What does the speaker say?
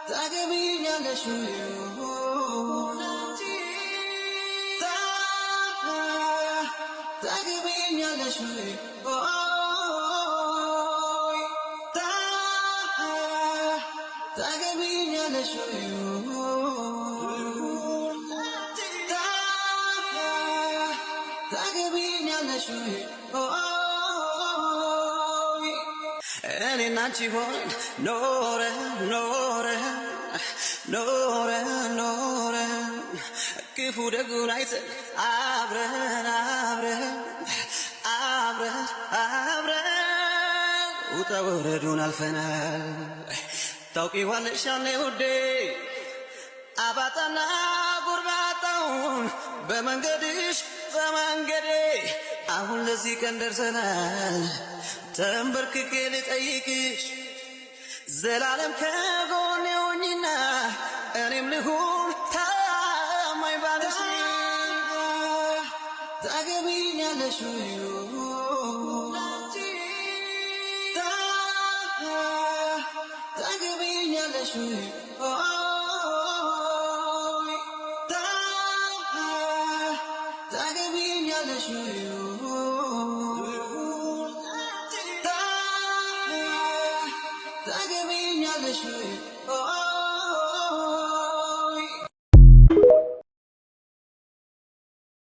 ታገቢኛለሽ ታገቢኛለሽ ታገቢኛለሽ ታገቢኛለሽ እኔና አንቺ ሆነን ኖረን ክፉ ደጉን አይተን አብረን ውጣ ውረዱን አልፈናል። ታውቂዋለሽ ያኔ ውዴ አባጣና ጉርባጣውን በመንገዴ አሁን ለዚህ ቀን ደርሰናል። ተንበርክኬ ልጠይቅሽ ዘላለም ከጎኔ ሆኚና እኔም ልሁን ታማኝ ባልሽ ታገቢኛለሽ ታገቢኛለሽ ታገቢኛለሽ ታገቢኛለሽ